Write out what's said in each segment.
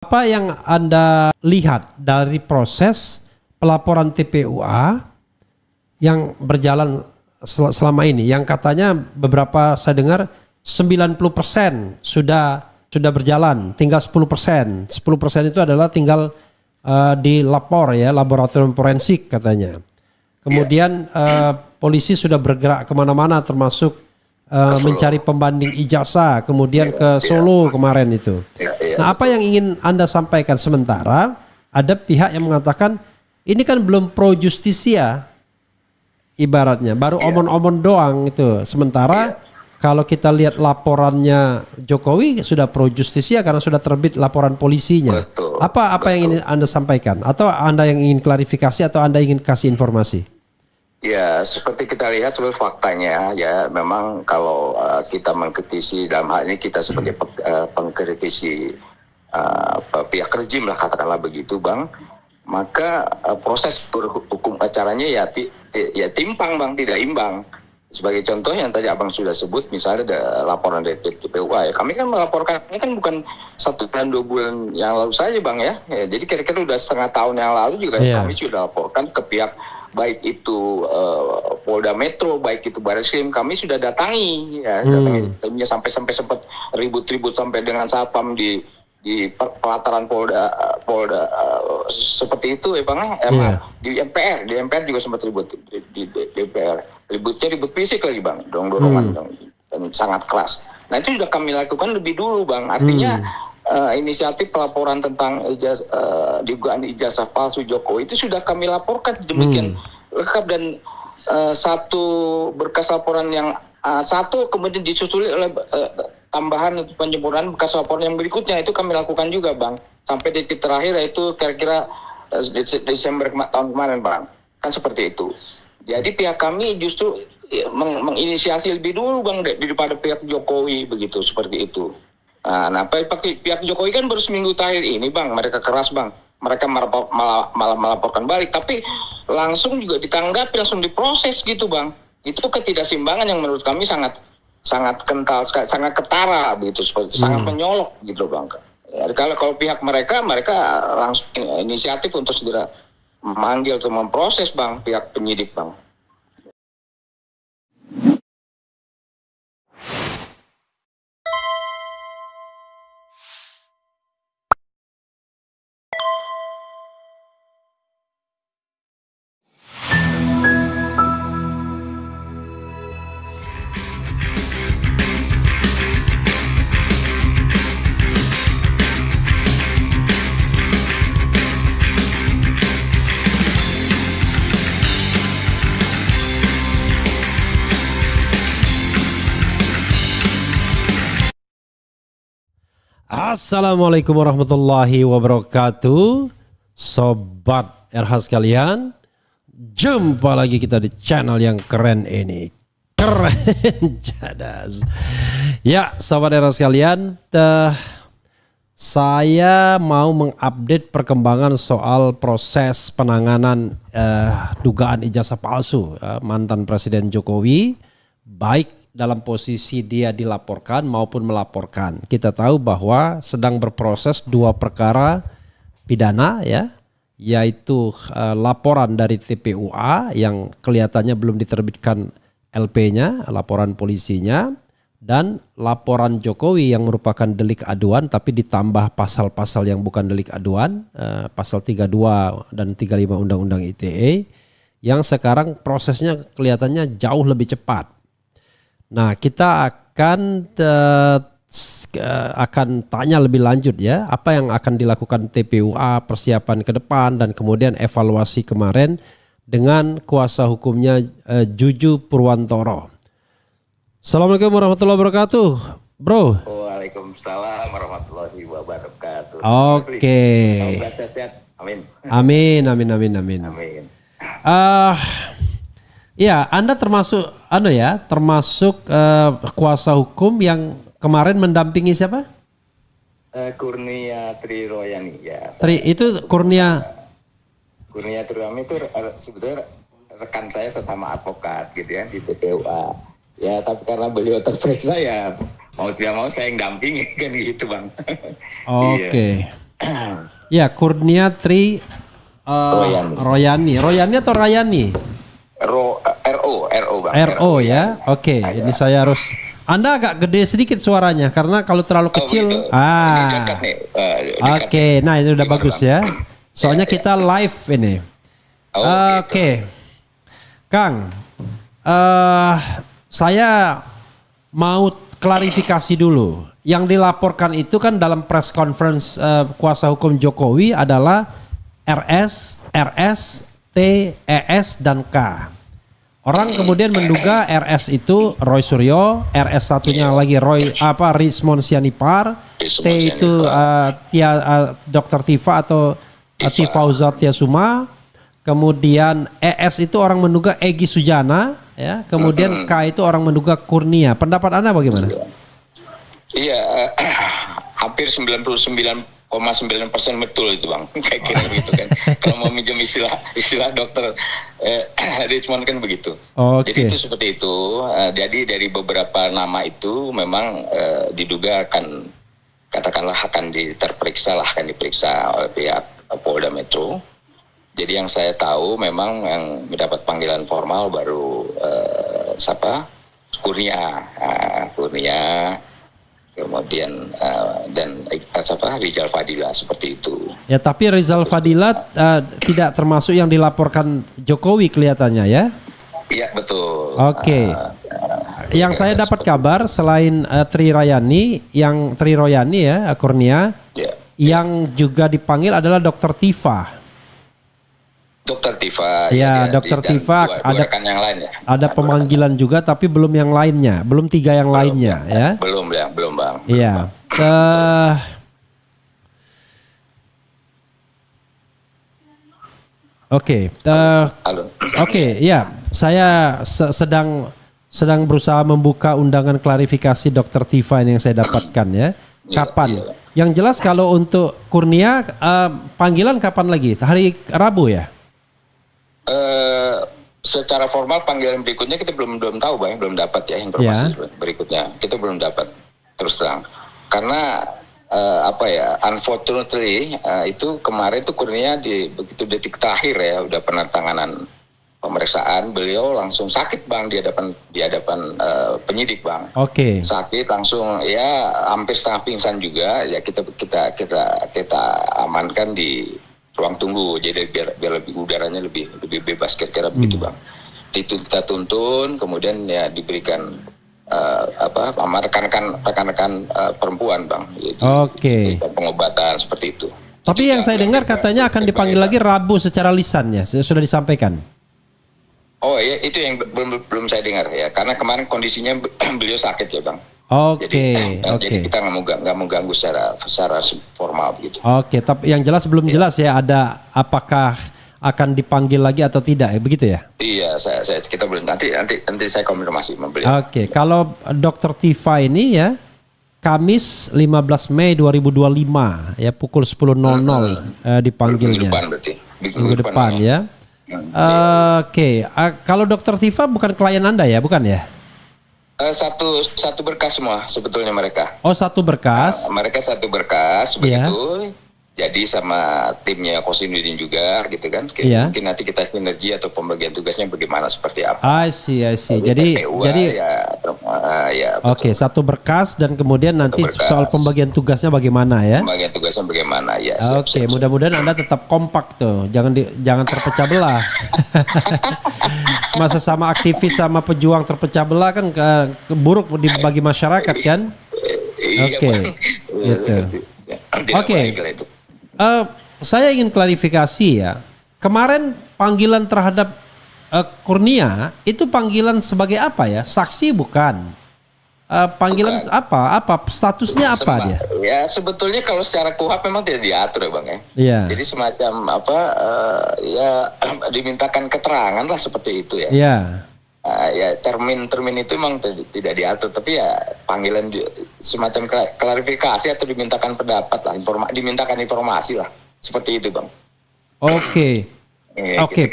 Apa yang Anda lihat dari proses pelaporan TPUA yang berjalan selama ini? Yang katanya beberapa saya dengar 90% sudah berjalan, tinggal 10%. 10% itu adalah tinggal dilapor ya, laboratorium forensik katanya. Kemudian polisi sudah bergerak kemana-mana termasuk mencari pembanding ijazah, kemudian ke Solo kemarin itu. Nah, apa yang ingin Anda sampaikan? Sementara ada pihak yang mengatakan ini kan belum pro justisia, ibaratnya baru omon-omon doang itu. Sementara kalau kita lihat laporannya Jokowi sudah pro justisia karena sudah terbit laporan polisinya. Apa yang ingin Anda sampaikan? Atau Anda yang ingin klarifikasi atau Anda ingin kasih informasi? Ya, seperti kita lihat sebenarnya faktanya ya, memang kalau kita mengkritisi dalam hal ini, kita sebagai pengkritisi pihak rejim lah, katakanlah begitu Bang, maka proses hukum acaranya ya timpang Bang, tidak imbang. Sebagai contoh yang tadi Abang sudah sebut, misalnya ada laporan dari TPUA ya, kami kan melaporkan, ini kan bukan 1 bulan 2 bulan yang lalu saja Bang ya, jadi kira-kira udah setengah tahun yang lalu juga kami sudah laporkan ke pihak, baik itu Polda Metro, baik itu Barreskrim, kami sudah datangi ya, datangi sampai sempat ribut-ribut sampai dengan satpam di pelataran Polda seperti itu ya Bang. Di MPR juga sempat ribut di DPR, ributnya ribut fisik lagi Bang, dorongan dan sangat keras. Nah, itu sudah kami lakukan lebih dulu Bang, artinya inisiatif pelaporan tentang dugaan ijazah palsu Jokowi itu sudah kami laporkan demikian lengkap, dan satu berkas laporan yang satu kemudian disusuli oleh tambahan penyempurnaan berkas laporan yang berikutnya, itu kami lakukan juga Bang, sampai detik terakhir yaitu kira-kira Desember tahun kemarin Bang, kan seperti itu. Jadi pihak kami justru menginisiasi lebih dulu Bang daripada pihak Jokowi, begitu, seperti itu. Nah, pihak Jokowi kan baru seminggu terakhir ini Bang, mereka keras Bang, mereka malah melaporkan balik, tapi langsung juga ditanggapi, langsung diproses gitu Bang. Itu ketidakseimbangan yang menurut kami sangat kental, sangat ketara begitu, seperti sangat menyolok gitu Bang. Ya, kalau pihak mereka langsung inisiatif untuk segera memanggil atau memproses Bang, pihak penyidik Bang. Assalamualaikum warahmatullahi wabarakatuh, sobat RH sekalian. Jumpa lagi kita di channel yang keren ini, keren cadas. Ya, sobat RH sekalian, saya mau mengupdate perkembangan soal proses penanganan dugaan ijazah palsu mantan Presiden Jokowi, baik dalam posisi dia dilaporkan maupun melaporkan. Kita tahu bahwa sedang berproses 2 perkara pidana ya, yaitu laporan dari TPUA yang kelihatannya belum diterbitkan LP-nya, laporan polisinya, dan laporan Jokowi yang merupakan delik aduan tapi ditambah pasal-pasal yang bukan delik aduan, pasal 32 dan 35 Undang-Undang ITE, yang sekarang prosesnya kelihatannya jauh lebih cepat. Nah, kita akan tanya lebih lanjut ya, apa yang akan dilakukan TPUA, persiapan ke depan, dan kemudian evaluasi kemarin dengan kuasa hukumnya Juju Purwantoro. Assalamualaikum warahmatullahi wabarakatuh, bro. Waalaikumsalam warahmatullahi wabarakatuh. Oke. Amin. Amin, amin, amin, amin. Amin. Ya, Anda termasuk kuasa hukum yang kemarin mendampingi siapa? Kurnia Triroyani ya. Itu Kurnia Triroyani itu sebetulnya rekan saya sesama advokat gitu ya di TPUA. Ya, tapi karena beliau terperiksa ya mau tidak mau saya yang dampingi kan gitu Bang. Oke. Ya, Kurnia Tri Royani. Royani atau Rayani? RO Bang. RO ya. Oke, ini saya harus. Anda agak gede sedikit suaranya karena kalau terlalu kecil. Begitu. Ini dekat nih, dekat. Oke, nah ini udah Gimana, bagus Bang? ya. Soalnya kita live ini. Oke. Kang, saya mau klarifikasi dulu. Yang dilaporkan itu kan dalam press conference kuasa hukum Jokowi adalah RS, T, ES, dan K. Orang kemudian menduga RS itu Roy Suryo, RS satunya lagi Rismon Sianipar, T itu Dr. Tifa atau Tifauza Tiasuma, kemudian ES itu orang menduga Egy Sujana, ya, kemudian K itu orang menduga Kurnia. Pendapat Anda bagaimana? Iya, hampir 99,9% betul itu Bang, kayak kira begitu kan. Kalau mau minjem istilah dokter Richmond kan begitu. Jadi itu seperti itu. Jadi dari beberapa nama itu memang diduga akan diperiksa oleh pihak Polda Metro. Jadi yang saya tahu memang yang mendapat panggilan formal baru Kurnia. Kemudian dan Rizal Fadila seperti itu. Ya, tapi Rizal Fadila tidak termasuk yang dilaporkan Jokowi kelihatannya ya? Iya betul. Oke. Yang saya dapat kabar selain Tri Royani ya, Kurnia, yang juga dipanggil adalah Dr. Tifa. Dr. Tifa. Ya, Dr. Tifa ada yang lain ya. Ada pemanggilan juga tapi belum yang lainnya, belum 3 yang lainnya ya. Belum Bang. Iya. Oke, ya, saya sedang berusaha membuka undangan klarifikasi Dr. Tifa ini yang saya dapatkan ya. Kapan? Yang jelas kalau untuk Kurnia panggilan kapan lagi? Hari Rabu ya? Secara formal panggilan berikutnya kita belum tahu Bang, belum dapat ya informasi berikutnya. Kita belum dapat terus terang. Karena unfortunately itu kemarin tuh Kurnia begitu detik terakhir ya udah penandatanganan pemeriksaan, beliau langsung sakit Bang di hadapan penyidik Bang. Oke. Sakit langsung ya hampir setengah pingsan juga ya, kita amankan di ruang tunggu jadi biar lebih udaranya lebih bebas kira-kira begitu Bang. Kita tuntun kemudian ya diberikan rekan-rekan perempuan Bang. Oke. Pengobatan seperti itu. Tapi yang saya dengar katanya akan dipanggil lagi Rabu secara lisan ya, sudah disampaikan. Oh ya, itu yang belum saya dengar ya, karena kemarin kondisinya beliau sakit ya Bang. Oke. Jadi kita nggak mau ganggu secara formal begitu. Oke, tapi yang jelas belum jelas ya ada apakah akan dipanggil lagi atau tidak ya, begitu ya? Iya, kita belum nanti saya konfirmasi sama beliau. Oke, kalau Dr. Tifa ini ya Kamis 15 Mei 2025 ya pukul 10.00 dipanggilnya. Minggu depan berarti. Minggu depan ya. Oke, kalau Dr. Tifa bukan klien Anda ya, bukan ya? Satu berkas semua sebetulnya mereka. Oh, satu berkas. Mereka satu berkas begitu. Jadi sama timnya Kosinudin juga gitu kan. Mungkin nanti kita sinergi atau pembagian tugasnya bagaimana seperti apa. I see. Jadi oke, satu berkas dan kemudian nanti soal pembagian tugasnya bagaimana ya? Pembagian tugasnya bagaimana ya. Oke, mudah-mudahan Anda tetap kompak tuh. Jangan terpecah belah. Masa sama aktivis sama pejuang terpecah belah kan buruk bagi masyarakat kan? Oke. Gitu. Oke. Saya ingin klarifikasi ya. Kemarin panggilan terhadap Kurnia itu panggilan sebagai apa ya? Saksi bukan? Panggilan bukan. Apa? Statusnya apa dia? Ya sebetulnya kalau secara KUHP memang tidak diatur ya Bang ya. Iya. Jadi semacam dimintakan keterangan lah seperti itu ya. Iya. Ya termin itu memang tidak diatur, tapi ya panggilan semacam klarifikasi atau dimintakan pendapat lah, dimintakan informasi lah, seperti itu Bang. Oke.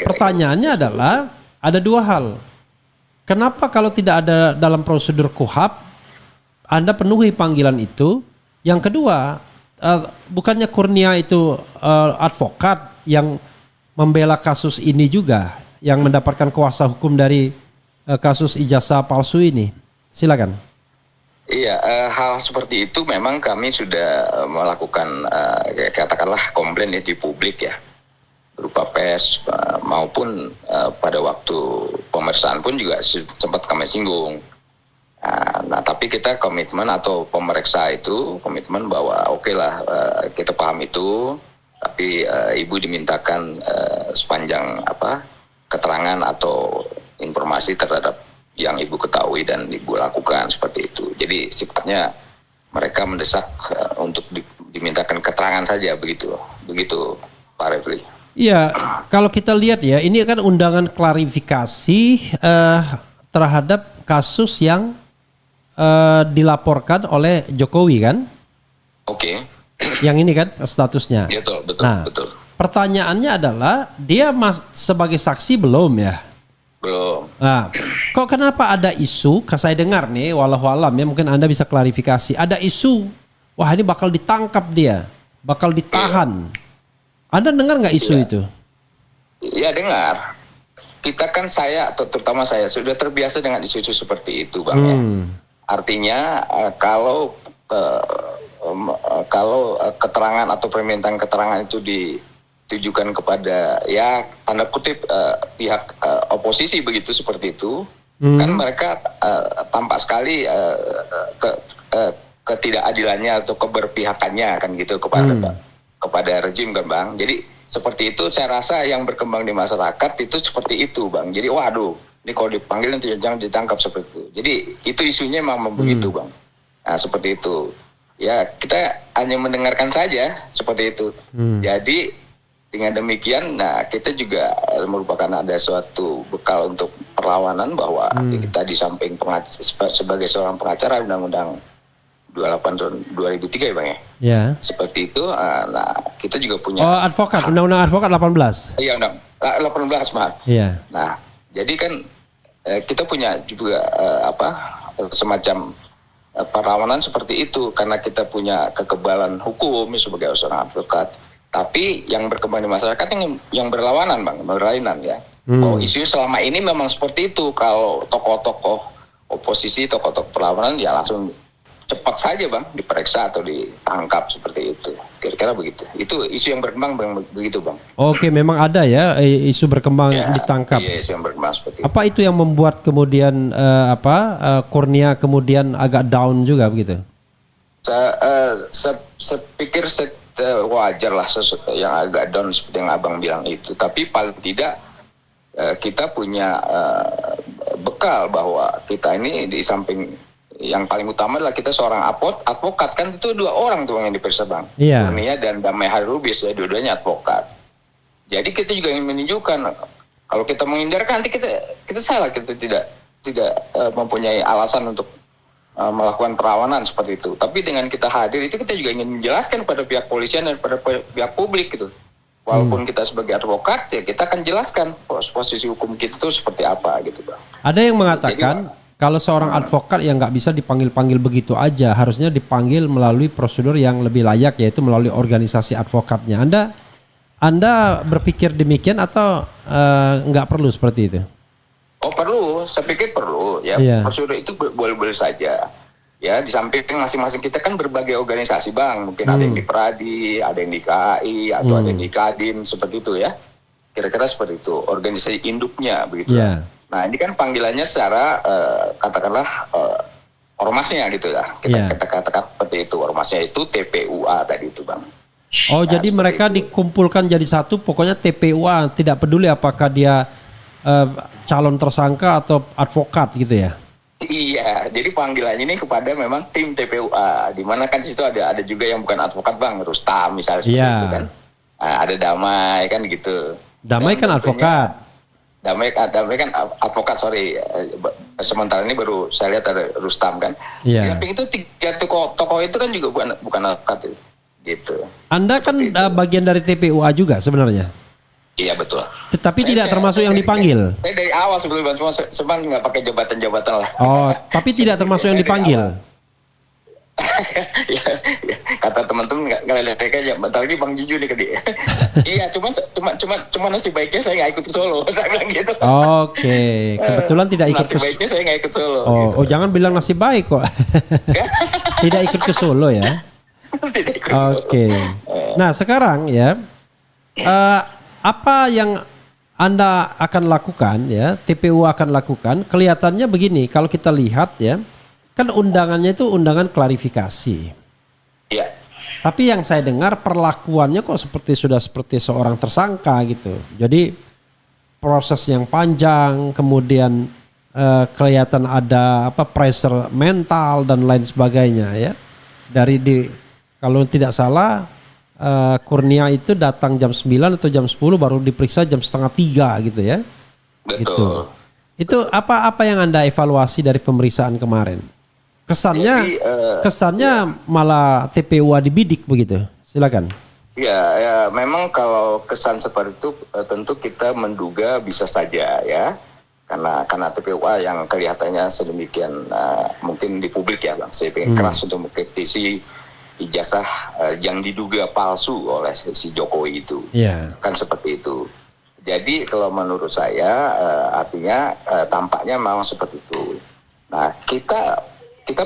Pertanyaannya adalah ada 2 hal. Kenapa kalau tidak ada dalam prosedur KUHP Anda penuhi panggilan itu? Yang kedua, bukannya Kurnia itu advokat yang membela kasus ini juga, yang mendapatkan kuasa hukum dari kasus ijazah palsu ini. Silakan. Iya, hal seperti itu memang kami sudah melakukan katakanlah komplain di publik ya, berupa pers maupun pada waktu pemeriksaan pun juga sempat kami singgung. Nah, tapi kita komitmen atau pemeriksa itu komitmen bahwa oke lah, kita paham itu, tapi ibu dimintakan sepanjang keterangan atau informasi terhadap yang ibu ketahui dan ibu lakukan seperti itu. Jadi sifatnya mereka mendesak untuk dimintakan keterangan saja, begitu Pak Refli. Iya, kalau kita lihat ya, ini kan undangan klarifikasi terhadap kasus yang dilaporkan oleh Jokowi kan? Oke. Yang ini kan statusnya. Betul. Betul. Pertanyaannya adalah dia sebagai saksi belum ya? Belum. Nah, kok kenapa ada isu? Saya dengar nih, walau alam ya, mungkin Anda bisa klarifikasi. Ada isu, wah ini bakal ditangkap dia, bakal ditahan. Anda dengar nggak isu itu? Iya dengar. Kita kan terutama saya sudah terbiasa dengan isu-isu seperti itu, Bang. Ya. Artinya kalau keterangan atau permintaan keterangan itu ditujukan kepada ya tanda kutip pihak oposisi begitu seperti itu, kan mereka tampak sekali ketidakadilannya atau keberpihakannya kan gitu kepada rejim kan Bang. Jadi seperti itu saya rasa yang berkembang di masyarakat itu seperti itu Bang. Jadi waduh, ini kalau dipanggil nanti jangan ditangkap seperti itu. Jadi itu isunya memang begitu Bang. Nah seperti itu. Ya kita hanya mendengarkan saja seperti itu. Jadi dengan demikian, nah kita juga merupakan ada suatu bekal untuk perlawanan bahwa kita di samping sebagai seorang pengacara Undang-Undang 28 tahun 2003 ya Bang ya. Ya. Seperti itu. Nah kita juga punya. Oh advokat, Undang-Undang Advokat 18. Iya 18 maaf. Iya. Nah jadi kan kita punya juga semacam perlawanan seperti itu karena kita punya kekebalan hukum sebagai seorang advokat. Tapi yang berkembang di masyarakat yang berlawanan Bang, berlainan ya. Oh isu selama ini memang seperti itu. Kalau tokoh-tokoh oposisi, tokoh-tokoh perlawanan ya langsung cepat saja Bang diperiksa atau ditangkap seperti itu. Kira-kira begitu. Itu isu yang berkembang begitu Bang. Oke, memang ada ya isu berkembang ya, ditangkap. Iya, isu yang berkembang seperti itu. Apa itu yang membuat kemudian Kurnia kemudian agak down juga begitu? Saya pikir wajar lah yang agak down seperti yang Abang bilang itu. Tapi paling tidak kita punya bekal bahwa kita ini di samping yang paling utama adalah kita seorang advokat kan itu 2 orang tuh yang diperiksa Bang. Iya. Kurnia dan Damai Hairubis ya dua-duanya advokat. Jadi kita juga ingin menunjukkan kalau kita menghindarkan nanti kita salah, kita tidak mempunyai alasan untuk melakukan perlawanan seperti itu. Tapi dengan kita hadir itu kita juga ingin menjelaskan pada pihak polisian dan pada pihak publik gitu. Walaupun kita sebagai advokat ya kita akan jelaskan posisi hukum kita itu seperti apa gitu Bang. Ada yang mengatakan kalau seorang advokat yang nggak bisa dipanggil-panggil begitu aja, harusnya dipanggil melalui prosedur yang lebih layak, yaitu melalui organisasi advokatnya. Anda berpikir demikian atau nggak perlu seperti itu? Oh perlu, saya pikir perlu ya. Yeah. Prosedur itu boleh-boleh saja. Ya di samping masing-masing kita kan berbagai organisasi Bang. Mungkin ada yang di Pradi, ada yang di KAI, atau ada yang di Kadin seperti itu ya. Kira-kira seperti itu. Organisasi induknya begitu. Yeah. Nah ini kan panggilannya secara katakanlah ormasnya gitu ya. Kita katakan seperti itu. Ormasnya itu TPUA tadi itu Bang. Oh nah, jadi mereka itu dikumpulkan jadi satu, pokoknya TPUA, tidak peduli apakah dia calon tersangka atau advokat gitu ya? Iya, jadi panggilannya ini kepada memang tim TPUA, di mana kan di situ ada juga yang bukan advokat Bang, Rustam misalnya seperti itu kan. Nah, ada Damai kan gitu. Damai kan advokat. Damai kan advokat, sorry. Sementara ini baru saya lihat ada Rustam kan. Iya. Di samping itu 3 tokoh itu kan juga bukan advokat gitu. Anda kan bagian dari TPUA juga sebenarnya. Iya betul. Tetapi tidak termasuk yang dipanggil. Saya dari awal sebelum cuma nggak pakai jabatan-jabatan lah. Oh, tapi tidak termasuk yang dipanggil. Ya, ya, kata teman-teman nggak lihat aja, bentar lagi Bang Jiju nih ke dia. Iya, cuma nasib baiknya saya nggak ikut ke Solo, saya bilang gitu. Oke, kebetulan tidak ikut nasib baiknya saya nggak ikut Solo. Oh, gitu. jangan bilang nasib baik kok. Tidak ikut ke Solo ya. Tidak ikut ke Solo. Oke. Nah sekarang ya, apa yang Anda akan lakukan ya, TPU akan lakukan? Kelihatannya begini, kalau kita lihat ya. Kan undangannya itu undangan klarifikasi. Iya. Tapi yang saya dengar perlakuannya kok sudah seperti seorang tersangka gitu. Jadi proses yang panjang, kemudian kelihatan ada pressure mental dan lain sebagainya ya. Kalau tidak salah Kurnia itu datang jam 9 atau jam 10 baru diperiksa jam 2:30 gitu ya. Betul. Gitu. Itu apa yang Anda evaluasi dari pemeriksaan kemarin? Kesannya malah TPUA dibidik begitu. Silakan. Ya, memang kalau kesan seperti itu tentu kita menduga bisa saja ya. Karena TPUA yang kelihatannya sedemikian mungkin di publik ya Bang. Saya ingin keras untuk mengkritisi ijazah yang diduga palsu oleh si Jokowi itu. Kan seperti itu. Jadi kalau menurut saya artinya tampaknya memang seperti itu. Nah, kita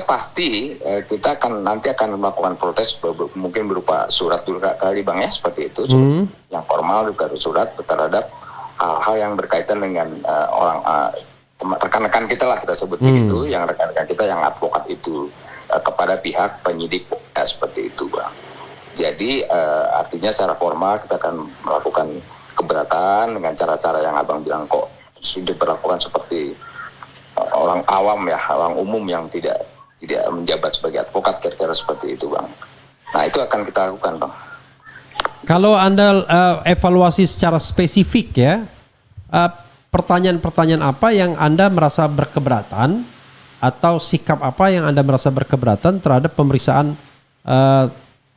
pasti kita nanti akan melakukan protes mungkin berupa surat dulu kali Bang ya, seperti itu yang formal juga surat terhadap hal-hal yang berkaitan dengan rekan-rekan kita lah kita sebut begitu, yang rekan-rekan kita yang advokat itu kepada pihak penyidik seperti itu Bang. Jadi artinya secara formal kita akan melakukan keberatan dengan cara-cara yang Abang bilang kok sudah diperlakukan seperti orang awam ya, orang umum yang tidak menjabat sebagai advokat, kira-kira seperti itu Bang. Nah itu akan kita lakukan Bang. Kalau Anda evaluasi secara spesifik ya, pertanyaan-pertanyaan apa yang Anda merasa berkeberatan atau sikap apa yang Anda merasa berkeberatan terhadap pemeriksaan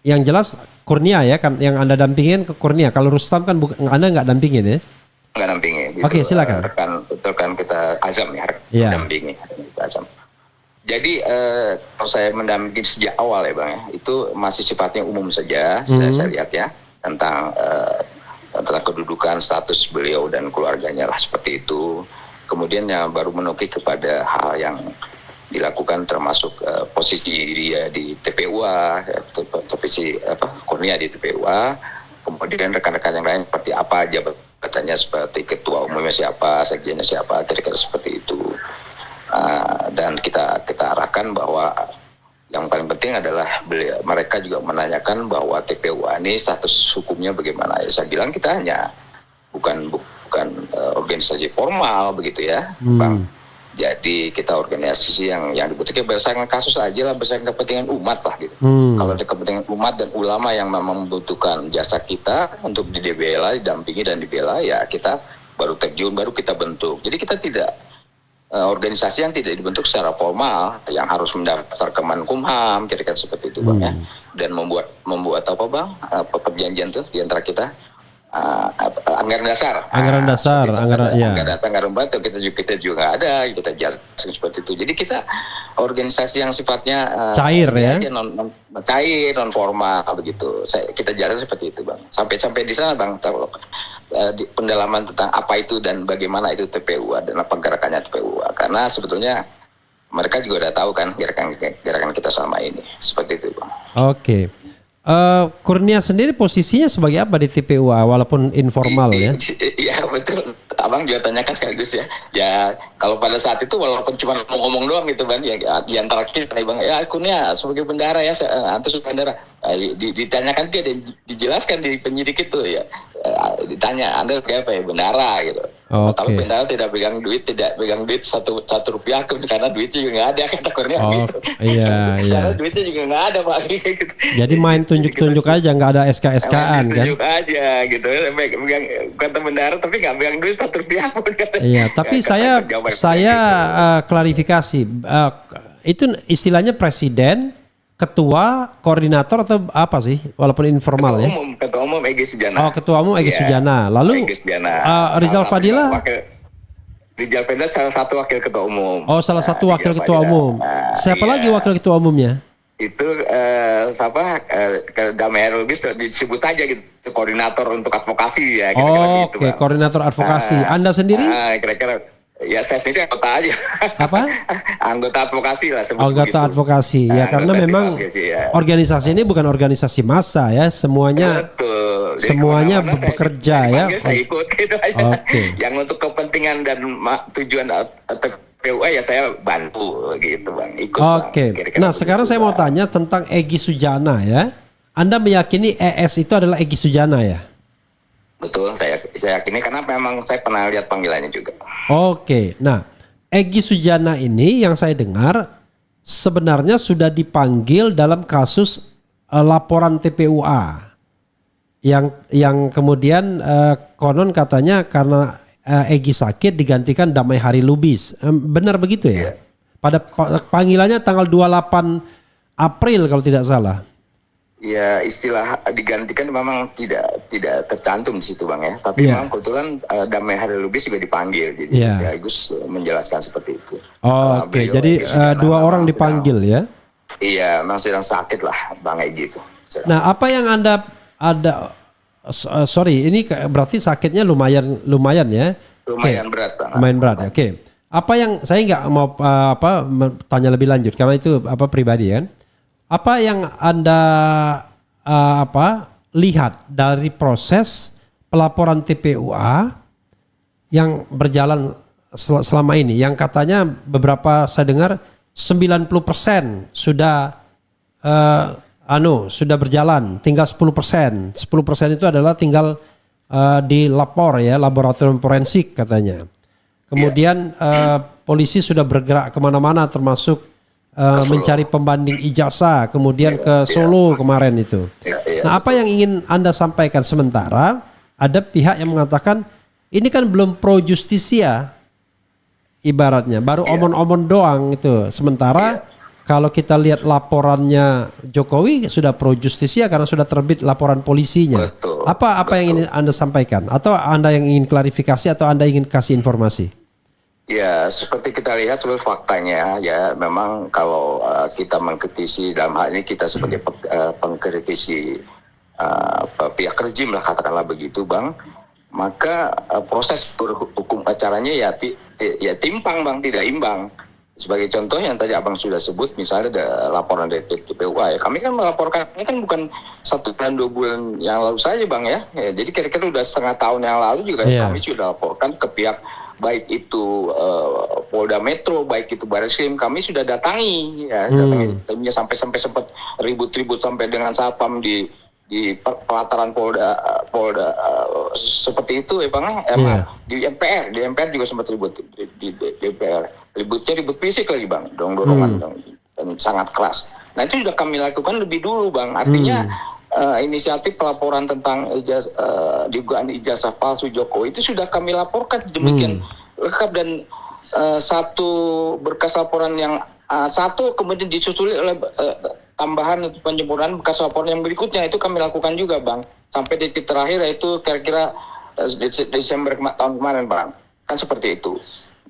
yang jelas Kurnia ya kan, yang Anda dampingin ke Kurnia. Kalau Rustam kan Anda nggak dampingin ya? Nggak dampingin. Gitu. Oke, silakan. Rekan kita Azam ya, dampingi Azam. Jadi kalau saya mendampingi sejak awal ya Bang ya, itu masih sifatnya umum saja, saya lihat ya, tentang kedudukan, status beliau dan keluarganya lah seperti itu. Kemudian yang baru menukik kepada hal yang dilakukan termasuk posisi dia di TPUA, posisi Kurnia di TPUA, kemudian rekan-rekan yang lain seperti apa jabatannya, seperti ketua umumnya siapa, sekjennya siapa, kira-kira seperti itu. Dan kita arahkan bahwa yang paling penting adalah mereka juga menanyakan bahwa TPUA ini status hukumnya bagaimana. Ya, saya bilang kita hanya bukan organisasi formal begitu ya, Bang. Jadi kita organisasi yang dibutuhkan berdasarkan kasus aja lah, berdasarkan kepentingan umat lah gitu. Kalau ada kepentingan umat dan ulama yang memang membutuhkan jasa kita untuk dibela, didampingi dan dibela, ya kita baru terjun, baru kita bentuk. Jadi kita tidak organisasi yang tidak dibentuk secara formal, yang harus mendaftar ke Menkumham, kira-kira seperti itu Bang ya. Dan membuat apa Bang? Perjanjian tuh di antara kita. Anggaran dasar, anggaran berat kita juga nggak ada, kita jelaskan seperti itu. Jadi kita organisasi yang sifatnya cair ya, cair, non formal begitu. Kita jelaskan seperti itu Bang. Sampai di sana Bang, di pendalaman tentang apa itu dan bagaimana itu TPUA dan apa gerakannya TPUA. Karena sebetulnya mereka juga udah tahu kan gerakan kita selama ini seperti itu Bang. Oke. Kurnia sendiri posisinya sebagai apa di TPUA walaupun informal ya? Iya betul, Abang juga tanyakan sekaligus ya. Ya kalau pada saat itu walaupun cuma ngomong doang gitu Bang, ya di antara kita nih Bang, ya Kurnia sebagai bendara ya, atau bendara. Ditanyakan dia, dijelaskan di penyidik itu ya. Ditanya Anda kayak apa ya, bendara gitu. Tapi bendara tidak pegang duit satu rupiah karena duitnya juga nggak ada, kata Kurnia gitu. Iya. Karena duitnya juga nggak ada Pak. Gitu. Jadi main tunjuk-tunjuk aja, nggak ada SK-SK-an kan? Tunjuk aja gitu, pegang kata bendara tapi nggak pegang duit satu rupiah pun. Iya, tapi saya klarifikasi, itu istilahnya presiden, ketua, koordinator atau apa sih? Walaupun informal Ketua umum Egy Sujana. Oh, ketua umum Egy Sujana. Lalu Rizal Fadila? Rizal Fadila salah satu wakil ketua umum. Oh, salah satu wakil ketua umum. Siapa lagi wakil ketua umumnya? itu Damai Lubis disebut aja gitu koordinator untuk advokasi ya. Oke, gitu, koordinator advokasi. Anda sendiri? Kira-kira ya saya sendiri anggota aja. Apa? Anggota advokasi lah. Anggota advokasi ya, karena memang organisasi ini bukan organisasi massa ya, semuanya. Betul. Semuanya bekerja ya. Saya ikut gitu aja. Yang untuk kepentingan dan tujuan PUA ya saya bantu gitu Bang. Ikut. Oke. Nah sekarang saya mau tanya tentang Egy Sujana ya. Anda meyakini ES itu adalah Egy Sujana ya? Betul, saya yakini karena memang saya pernah lihat panggilannya juga. Oke. Nah Egy Sujana ini yang saya dengar sebenarnya sudah dipanggil dalam kasus laporan TPUA. Yang kemudian konon katanya karena Egy sakit digantikan Damai Hari Lubis. Benar begitu ya? Pada panggilannya tanggal 28 April kalau tidak salah. Ya istilah digantikan memang tidak tercantum di situ Bang ya. Tapi memang kebetulan Damai Hari Lubis juga dipanggil. Jadi sekaligus menjelaskan seperti itu. Oke, jadi dua orang dipanggil ya? Iya, memang sedang sakit lah Bang Egy itu. Nah apa yang Anda sorry, ini berarti sakitnya lumayan ya? Lumayan berat Bang. Lumayan berat. Oke. Apa yang saya nggak mau tanya lebih lanjut karena itu pribadi kan? Apa yang Anda lihat dari proses pelaporan TPUA yang berjalan selama ini, yang katanya beberapa saya dengar 90% sudah sudah berjalan, tinggal 10%. 10% itu adalah tinggal dilapor ya, laboratorium forensik katanya. Kemudian polisi sudah bergerak kemana-mana termasuk mencari pembanding ijazah, kemudian ke Solo kemarin itu. Nah apa yang ingin Anda sampaikan? Sementara ada pihak yang mengatakan ini kan belum pro justisia ibaratnya, baru omon-omon doang itu. Sementara kalau kita lihat laporannya Jokowi sudah pro justisia karena sudah terbit laporan polisinya. Apa yang ingin Anda sampaikan? Atau Anda yang ingin klarifikasi atau Anda ingin kasih informasi? Ya seperti kita lihat sebenarnya faktanya ya memang kalau kita mengkritisi dalam hal ini kita sebagai pengkritisi pihak rejim lah katakanlah begitu Bang, maka proses hukum acaranya ya timpang Bang, tidak imbang. Sebagai contoh yang tadi Abang sudah sebut misalnya ada laporan dari TPUA ya, kami kan melaporkan ini kan bukan 1 bulan 2 bulan yang lalu saja Bang ya, jadi kira-kira udah setengah tahun yang lalu juga kami sudah laporkan ke pihak baik itu Polda Metro, baik itu Barreskrim, kami sudah datangi ya, datangi sampai sempat ribut-ribut sampai dengan satpam di pelataran Polda seperti itu ya Bang. Di MPR juga sempat ribut di DPR, ribut fisik lagi Bang, dorongan dan sangat keras. Nah itu sudah kami lakukan lebih dulu Bang, artinya inisiatif pelaporan tentang dugaan ijazah palsu Jokowi itu sudah kami laporkan demikian lengkap dan satu berkas laporan yang satu kemudian disusuli oleh tambahan penyempurnaan bekas laporan yang berikutnya itu kami lakukan juga Bang sampai detik terakhir yaitu kira-kira Desember tahun kemarin Bang, kan seperti itu.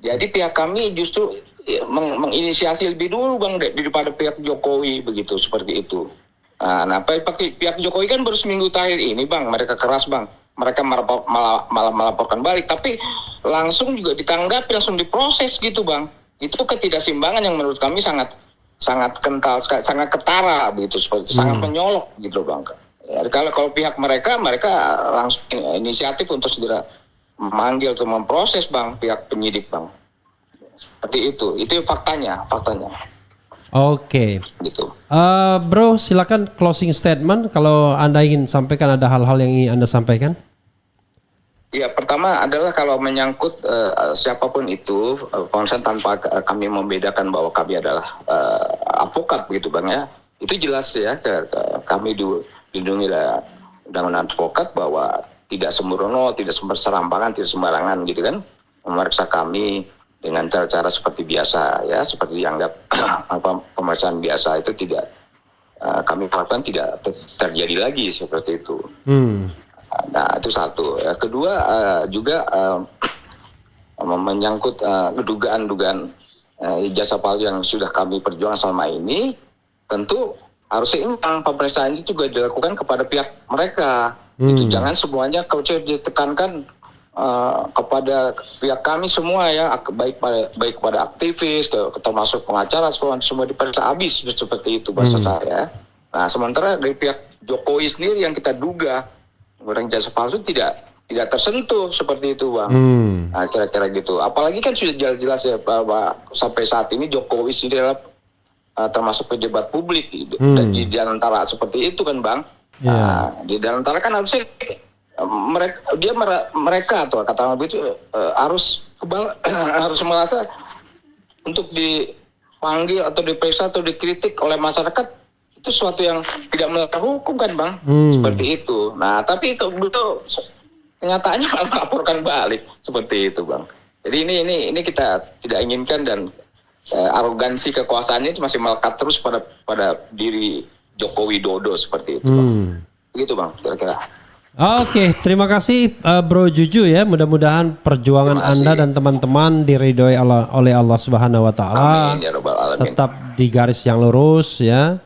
Jadi pihak kami justru menginisiasi lebih dulu Bang daripada pihak Jokowi begitu, seperti itu. Nah, pihak Jokowi kan baru seminggu terakhir ini Bang, mereka keras Bang. Mereka malah melaporkan balik, tapi langsung juga ditanggapi, langsung diproses gitu Bang. Itu ketidakseimbangan yang menurut kami sangat kental, sangat ketara begitu, seperti sangat menyolok gitu Bang. Ya, kalau pihak mereka langsung inisiatif untuk segera memanggil atau memproses Bang, pihak penyidik Bang. Seperti itu faktanya. Oke. Gitu. Bro, silakan closing statement kalau Anda ingin sampaikan, ada hal-hal yang ingin Anda sampaikan. Ya, pertama adalah kalau menyangkut siapapun itu, konsen tanpa kami membedakan bahwa kami adalah advokat begitu Bang ya. Itu jelas ya, kami dilindungi oleh undang-undang advokat bahwa tidak sembrono, tidak serampangan, tidak sembarangan gitu kan. Memeriksa kami dengan cara-cara seperti biasa ya, seperti dianggap pemeriksaan biasa itu tidak kami harapkan tidak terjadi lagi seperti itu. Nah itu satu. Kedua juga menyangkut dugaan ijazah palsu yang sudah kami perjuangkan selama ini, tentu harus seimbang. Pemeriksaan itu juga dilakukan kepada pihak mereka. Itu jangan semuanya coach ditekankan kepada pihak kami semua ya, baik pada aktivis, termasuk pengacara, semua diperiksa habis seperti itu bahasa saya. Nah, sementara dari pihak Jokowi sendiri yang kita duga orang jasa palsu tidak tersentuh seperti itu, Bang. Nah, kira-kira gitu. Apalagi kan sudah jelas-jelas ya bahwa sampai saat ini Jokowi sendiri adalah termasuk pejabat publik dan di antara seperti itu kan, Bang. Nah, di antara kan harusnya mereka atau katakanlah begitu harus harus merasa untuk dipanggil atau diperiksa atau dikritik oleh masyarakat itu sesuatu yang tidak melanggar hukum kan, Bang. Seperti itu. Nah, tapi betul kenyataannya malah melaporkan balik seperti itu, Bang. Jadi ini kita tidak inginkan, dan arogansi kekuasaannya itu masih melekat terus pada diri Joko Widodo seperti itu, Bang. Begitu, Bang, kira-kira. Oke, terima kasih Bro Juju ya. Mudah-mudahan perjuangan Anda dan teman-teman diridhoi oleh Allah Subhanahu wa taala. Amin ya rabbal alamin. Tetap di garis yang lurus ya.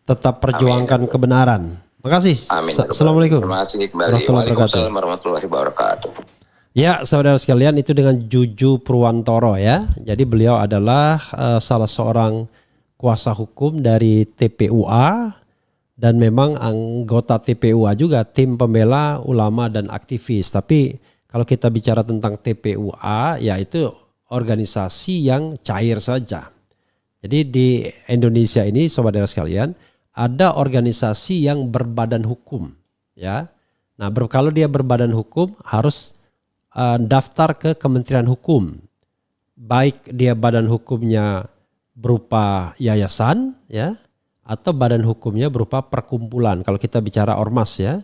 Tetap perjuangkan kebenaran. Makasih. Amin. Assalamualaikum. Terima kasih kembali. Waalaikumsalam warahmatullahi wabarakatuh. Ya, saudara sekalian, itu dengan Juju Purwantoro ya. Jadi beliau adalah salah seorang kuasa hukum dari TPUA dan memang anggota TPUA juga, tim pembela ulama dan aktivis. Tapi kalau kita bicara tentang TPUA, yaitu organisasi yang cair saja. Jadi di Indonesia ini, saudara sekalian, ada organisasi yang berbadan hukum, ya. Nah, kalau dia berbadan hukum harus daftar ke Kementerian Hukum, baik dia badan hukumnya berupa yayasan, ya, atau badan hukumnya berupa perkumpulan. Kalau kita bicara ormas, ya.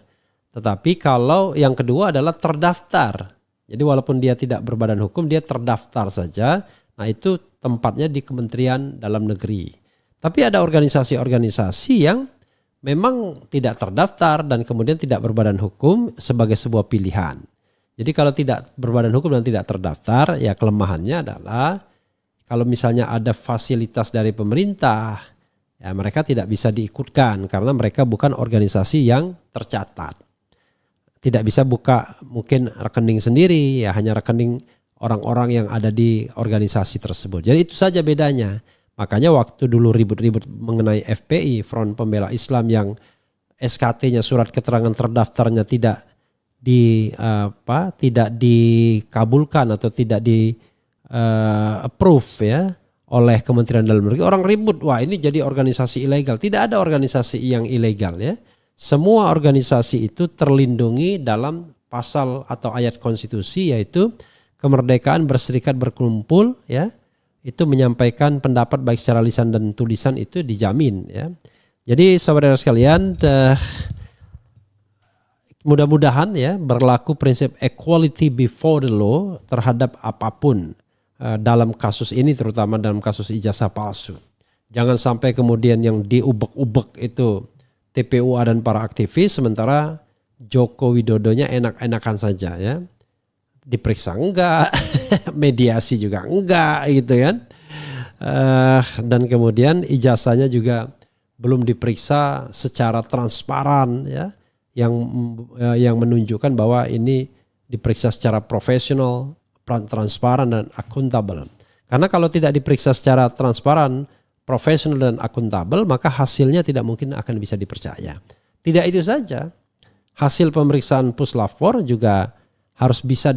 Tetapi kalau yang kedua adalah terdaftar. Jadi walaupun dia tidak berbadan hukum, dia terdaftar saja. Nah, itu tempatnya di Kementerian Dalam Negeri. Tapi ada organisasi-organisasi yang memang tidak terdaftar dan kemudian tidak berbadan hukum sebagai sebuah pilihan. Jadi kalau tidak berbadan hukum dan tidak terdaftar, ya kelemahannya adalah kalau misalnya ada fasilitas dari pemerintah, ya mereka tidak bisa diikutkan karena mereka bukan organisasi yang tercatat. Tidak bisa buka mungkin rekening sendiri, ya hanya rekening orang-orang yang ada di organisasi tersebut. Jadi itu saja bedanya. Makanya waktu dulu ribut-ribut mengenai FPI, Front Pembela Islam, yang SKT-nya, surat keterangan terdaftarnya tidak dikabulkan atau tidak di approve ya oleh Kementerian Dalam Negeri, orang ribut, wah ini jadi organisasi ilegal. Tidak ada organisasi yang ilegal ya. Semua organisasi itu terlindungi dalam pasal atau ayat konstitusi, yaitu kemerdekaan berserikat berkumpul ya. Itu menyampaikan pendapat baik secara lisan dan tulisan itu dijamin ya. Jadi saudara sekalian, mudah-mudahan ya berlaku prinsip equality before the law terhadap apapun dalam kasus ini, terutama dalam kasus ijazah palsu. Jangan sampai kemudian yang diubek-ubek itu TPUA dan para aktivis, sementara Joko Widodonya enak-enakan saja ya. Diperiksa enggak, mediasi juga enggak gitu kan. Dan kemudian ijazahnya juga belum diperiksa secara transparan ya, yang menunjukkan bahwa ini diperiksa secara profesional, transparan dan akuntabel. Karena kalau tidak diperiksa secara transparan, profesional dan akuntabel, maka hasilnya tidak mungkin akan bisa dipercaya. Tidak itu saja, hasil pemeriksaan Puslapfor juga harus bisa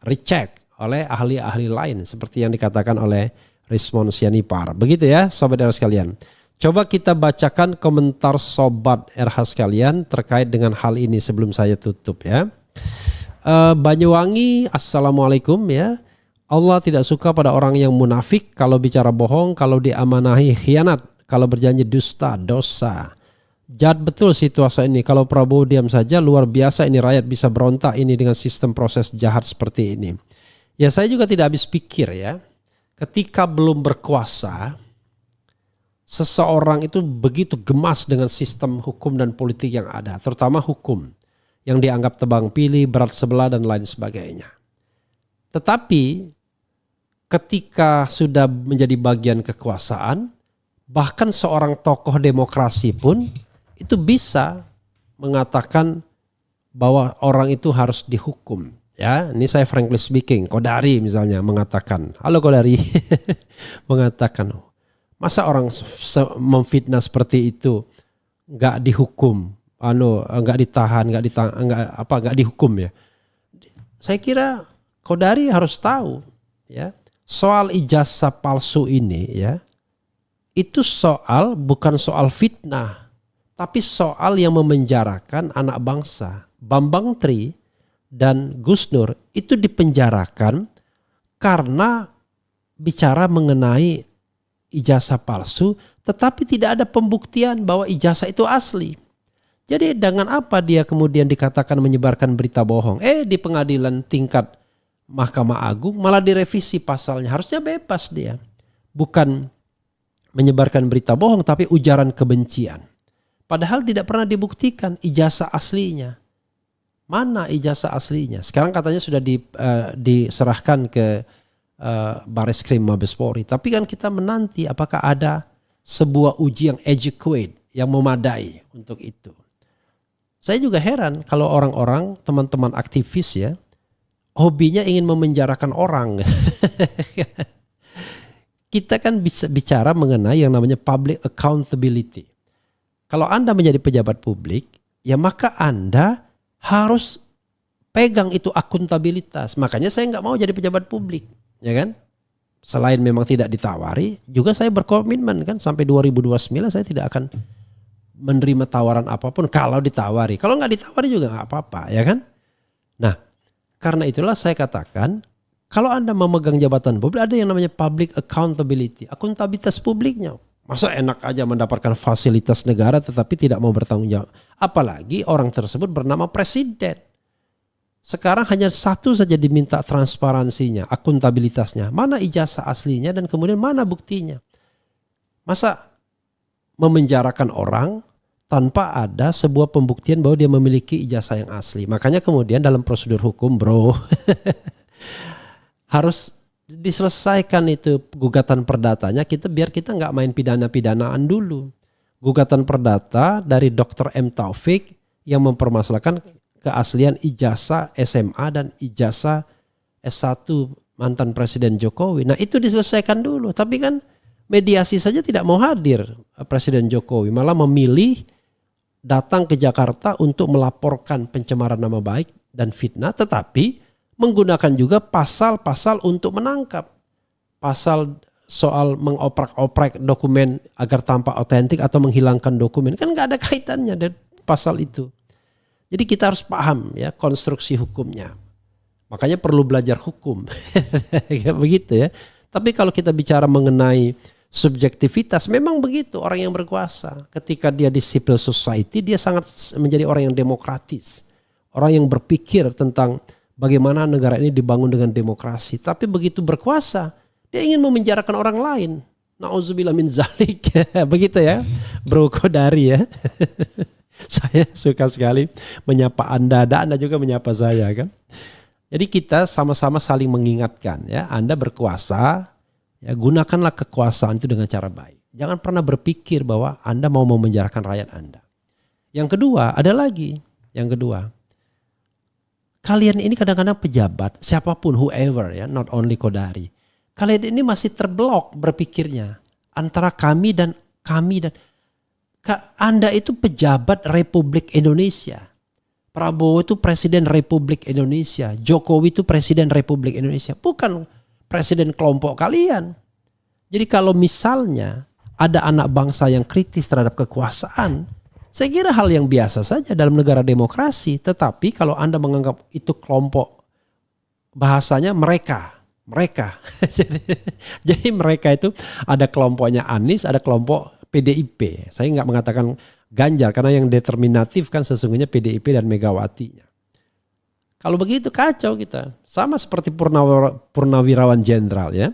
recheck oleh ahli-ahli lain seperti yang dikatakan oleh Rismon Sianipar. Begitu ya sobat RH sekalian. Coba kita bacakan komentar sobat RH sekalian terkait dengan hal ini sebelum saya tutup ya. Banyuwangi, assalamualaikum ya. Allah tidak suka pada orang yang munafik, kalau bicara bohong, kalau diamanahi khianat, kalau berjanji dusta, dosa. Jahat betul situasi ini. Kalau Prabowo diam saja, luar biasa ini, rakyat bisa berontak ini dengan sistem proses jahat seperti ini. Ya saya juga tidak habis pikir ya. Ketika belum berkuasa, seseorang itu begitu gemas dengan sistem hukum dan politik yang ada, terutama hukum yang dianggap tebang pilih, berat sebelah dan lain sebagainya. Tetapi ketika sudah menjadi bagian kekuasaan, Bahkan seorang tokoh demokrasi pun itu bisa mengatakan bahwa orang itu harus dihukum. Ya, ini saya frankly speaking, Kodari misalnya mengatakan, halo Kodari, mengatakan, masa orang memfitnah seperti itu nggak dihukum, nggak ditahan, nggak dihukum ya. Saya kira Kodari harus tahu ya, soal ijazah palsu ini ya, itu bukan soal fitnah, tapi soal yang memenjarakan anak bangsa. Bambang Tri dan Gus Nur itu dipenjarakan karena bicara mengenai ijazah palsu, tetapi tidak ada pembuktian bahwa ijazah itu asli. Jadi dengan apa dia kemudian dikatakan menyebarkan berita bohong? Di pengadilan tingkat Mahkamah Agung malah direvisi pasalnya. Harusnya bebas dia. Bukan menyebarkan berita bohong tapi ujaran kebencian. Padahal tidak pernah dibuktikan ijazah aslinya. Mana ijazah aslinya? Sekarang katanya sudah diserahkan ke Bareskrim Mabes Polri. Tapi kan kita menanti apakah ada sebuah uji yang adequate, yang memadai untuk itu. Saya juga heran kalau orang-orang, teman-teman aktivis ya, hobinya ingin memenjarakan orang. Kita kan bisa bicara mengenai yang namanya public accountability. Kalau Anda menjadi pejabat publik, ya maka Anda harus pegang itu akuntabilitas. Makanya saya nggak mau jadi pejabat publik, ya kan? Selain memang tidak ditawari, juga saya berkomitmen kan sampai 2029 saya tidak akan menerima tawaran apapun kalau ditawari. Kalau nggak ditawari juga nggak apa-apa, ya kan? Nah, karena itulah saya katakan kalau Anda memegang jabatan publik ada yang namanya public accountability, akuntabilitas publiknya. Masa enak aja mendapatkan fasilitas negara tetapi tidak mau bertanggung jawab. Apalagi orang tersebut bernama presiden. Sekarang hanya satu saja diminta transparansinya, akuntabilitasnya. Mana ijazah aslinya dan kemudian mana buktinya. Masa memenjarakan orang tanpa ada sebuah pembuktian bahwa dia memiliki ijazah yang asli. Makanya kemudian dalam prosedur hukum harus diselesaikan itu gugatan perdatanya biar kita nggak main pidana-pidanaan dulu. Gugatan perdata dari Dr. M. Taufik yang mempermasalahkan keaslian ijazah SMA dan ijazah S1 mantan Presiden Jokowi. Nah itu diselesaikan dulu. Tapi kan mediasi saja tidak mau hadir Presiden Jokowi. Malah memilih datang ke Jakarta untuk melaporkan pencemaran nama baik dan fitnah. Tetapi menggunakan juga pasal-pasal untuk menangkap. Pasal soal mengoprak-oprak dokumen agar tampak otentik atau menghilangkan dokumen. Kan nggak ada kaitannya dengan pasal itu. Jadi kita harus paham ya konstruksi hukumnya. Makanya perlu belajar hukum. Begitu ya. Tapi kalau kita bicara mengenai subjektivitas memang begitu orang yang berkuasa. Ketika dia di civil society dia sangat menjadi orang yang demokratis. Orang yang berpikir tentang bagaimana negara ini dibangun dengan demokrasi. Tapi begitu berkuasa, dia ingin memenjarakan orang lain. Nauzubillah min zalik. Begitu ya, Bro Kodari ya. Saya suka sekali menyapa Anda, dan Anda juga menyapa saya kan. Jadi kita sama-sama saling mengingatkan ya. Anda berkuasa, ya gunakanlah kekuasaan itu dengan cara baik. Jangan pernah berpikir bahwa Anda mau memenjarakan rakyat Anda. Yang kedua, ada lagi. Yang kedua, kalian ini kadang-kadang pejabat, siapapun, whoever ya, not only Kodari. Kalian ini masih terblok berpikirnya antara kami dan Anda itu pejabat Republik Indonesia. Prabowo itu Presiden Republik Indonesia. Jokowi itu Presiden Republik Indonesia. Bukan presiden kelompok kalian. Jadi kalau misalnya ada anak bangsa yang kritis terhadap kekuasaan, saya kira hal yang biasa saja dalam negara demokrasi. Tetapi kalau Anda menganggap itu kelompok, bahasanya mereka. Jadi mereka itu ada kelompoknya Anies, ada kelompok PDIP. Saya nggak mengatakan Ganjar karena yang determinatif kan sesungguhnya PDIP dan Megawatinya. Kalau begitu kacau kita. Sama seperti purnawirawan jenderal ya.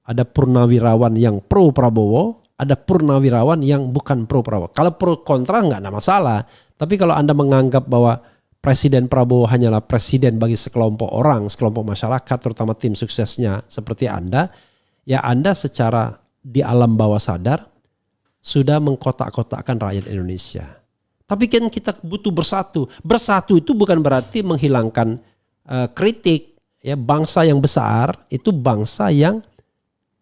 Ada purnawirawan yang pro Prabowo, ada purnawirawan yang bukan pro Prabowo. Kalau pro kontra nggak ada masalah. Tapi kalau Anda menganggap bahwa Presiden Prabowo hanyalah presiden bagi sekelompok orang, sekelompok masyarakat, terutama tim suksesnya seperti Anda, ya Anda secara di alam bawah sadar sudah mengkotak-kotakkan rakyat Indonesia. Tapi kan kita butuh bersatu. Bersatu itu bukan berarti menghilangkan kritik. Ya, bangsa yang besar itu bangsa yang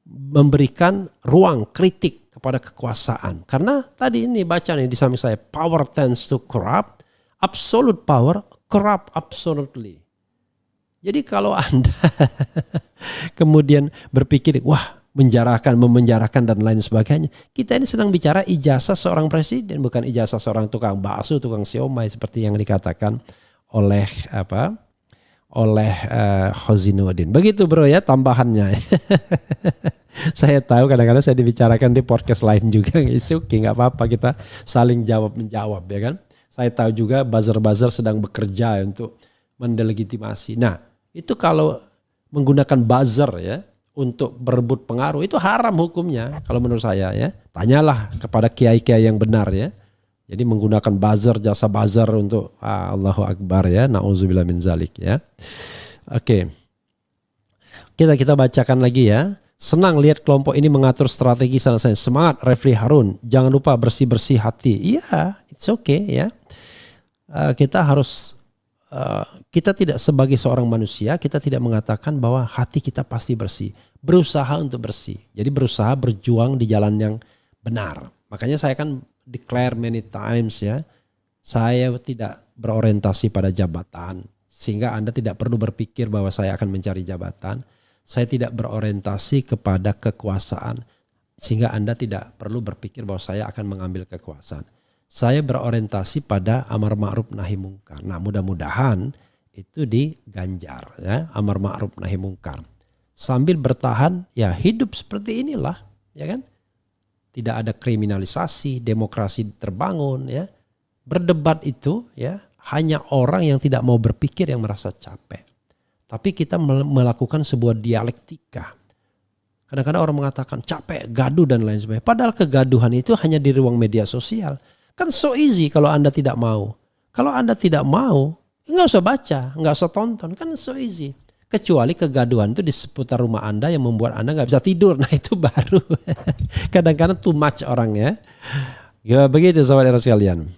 memberikan ruang kritik kepada kekuasaan. Karena tadi ini baca nih di samping saya, power tends to corrupt, absolute power corrupt absolutely. Jadi kalau Anda kemudian berpikir, wah memenjarakan dan lain sebagainya. Kita ini sedang bicara ijazah seorang presiden, bukan ijazah seorang tukang bakso, tukang siomay seperti yang dikatakan oleh Khozinuddin. Begitu bro ya tambahannya. Saya tahu kadang-kadang saya dibicarakan di podcast lain juga. Oke, nggak apa-apa, kita saling jawab-menjawab ya kan. Saya tahu juga buzzer-buzzer sedang bekerja untuk mendelegitimasi. Nah itu kalau menggunakan buzzer ya untuk berebut pengaruh itu haram hukumnya kalau menurut saya ya. Tanyalah kepada kiai-kiai yang benar ya. Jadi menggunakan buzzer, jasa buzzer untuk Allahu Akbar ya, na'udzubillah min zalik ya. Oke. Kita bacakan lagi ya. Senang lihat kelompok ini mengatur strategi sana saya. Semangat Refli Harun. Jangan lupa bersih-bersih hati. Iya, it's okay ya. Kita harus kita tidak sebagai seorang manusia, kita tidak mengatakan bahwa hati kita pasti bersih. Berusaha untuk bersih. Jadi berusaha berjuang di jalan yang benar. Makanya saya kan declare many times ya, saya tidak berorientasi pada jabatan, sehingga Anda tidak perlu berpikir bahwa saya akan mencari jabatan. Saya tidak berorientasi kepada kekuasaan, sehingga Anda tidak perlu berpikir bahwa saya akan mengambil kekuasaan. Saya berorientasi pada amar ma'ruf nahi mungkar. Nah mudah-mudahan itu diganjar ya, amar ma'ruf nahi mungkar. Sambil bertahan ya hidup seperti inilah ya kan. Tidak ada kriminalisasi, demokrasi terbangun ya. Berdebat itu ya hanya orang yang tidak mau berpikir yang merasa capek. Tapi kita melakukan sebuah dialektika. Kadang-kadang orang mengatakan capek, gaduh dan lain sebagainya. Padahal kegaduhan itu hanya di ruang media sosial. Kan so easy kalau Anda tidak mau. Kalau Anda tidak mau, nggak usah baca, nggak usah tonton. Kan so easy. Kecuali kegaduhan itu di seputar rumah Anda yang membuat Anda nggak bisa tidur. Nah itu baru kadang-kadang too much orang ya. Ya begitu sahabat sekalian.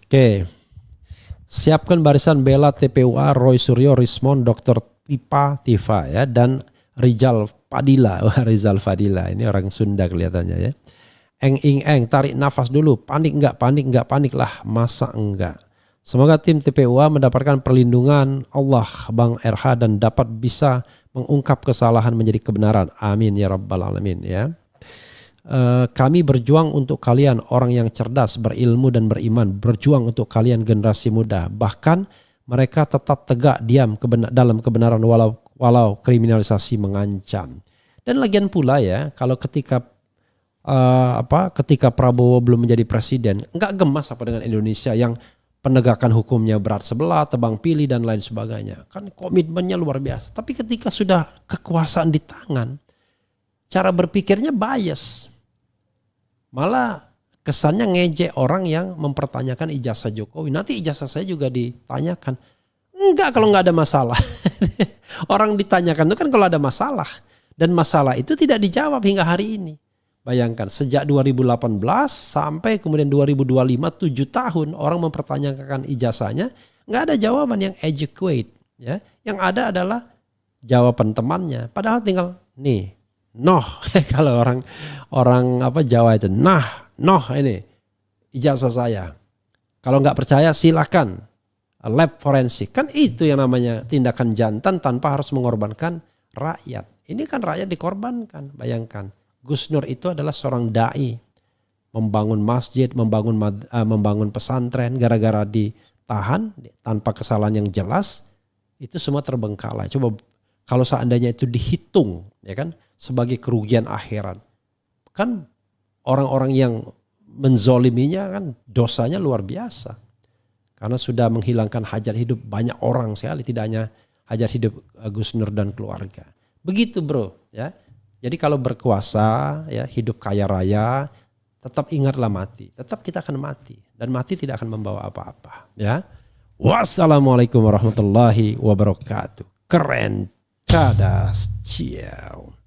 Oke. Siapkan barisan bela TPUA Roy Suryo, Rismon, Dr. Tifa ya, dan Rizal Fadila. Wah, Rizal Fadila ini orang Sunda kelihatannya ya. Eng, tarik nafas dulu. Panik enggak lah. Masa enggak. Semoga tim TPUA mendapatkan perlindungan Allah Bang RH dan dapat bisa mengungkap kesalahan menjadi kebenaran. Amin ya rabbal alamin ya. Kami berjuang untuk kalian orang yang cerdas, berilmu dan beriman. Berjuang untuk kalian generasi muda. Bahkan mereka tetap tegak diam dalam kebenaran walau kriminalisasi mengancam. Dan lagian pula ya, kalau ketika Prabowo belum menjadi presiden, enggak gemas apa dengan Indonesia yang penegakan hukumnya berat sebelah, tebang pilih dan lain sebagainya. Kan komitmennya luar biasa. Tapi ketika sudah kekuasaan di tangan, cara berpikirnya bias. Malah kesannya ngejek orang yang mempertanyakan ijazah Jokowi. Nanti ijazah saya juga ditanyakan. Enggak kalau nggak ada masalah. Orang ditanyakan itu kan kalau ada masalah. Dan masalah itu tidak dijawab hingga hari ini. Bayangkan sejak 2018 sampai kemudian 2025 7 tahun orang mempertanyakan ijazahnya. Nggak ada jawaban yang adequate. Ya. Yang ada adalah jawaban temannya. Padahal tinggal nih. Noh, kalau orang Jawa itu noh ini ijazah saya. Kalau nggak percaya silakan lab forensik. Kan itu yang namanya tindakan jantan tanpa harus mengorbankan rakyat. Ini kan rakyat dikorbankan. Bayangkan, Gus Nur itu adalah seorang dai, membangun masjid, membangun pesantren, gara-gara ditahan tanpa kesalahan yang jelas, itu semua terbengkalai. Coba kalau seandainya itu dihitung, ya kan, sebagai kerugian akhirat, kan orang-orang yang menzoliminya kan dosanya luar biasa, karena sudah menghilangkan hajat hidup banyak orang sekali, tidak hanya hajat hidup Gus Nur dan keluarga. Begitu bro, ya. Jadi kalau berkuasa, ya hidup kaya raya, tetap ingatlah mati, tetap kita akan mati dan mati tidak akan membawa apa-apa, ya. Wassalamualaikum warahmatullahi wabarakatuh. Keren, cadas, ciao.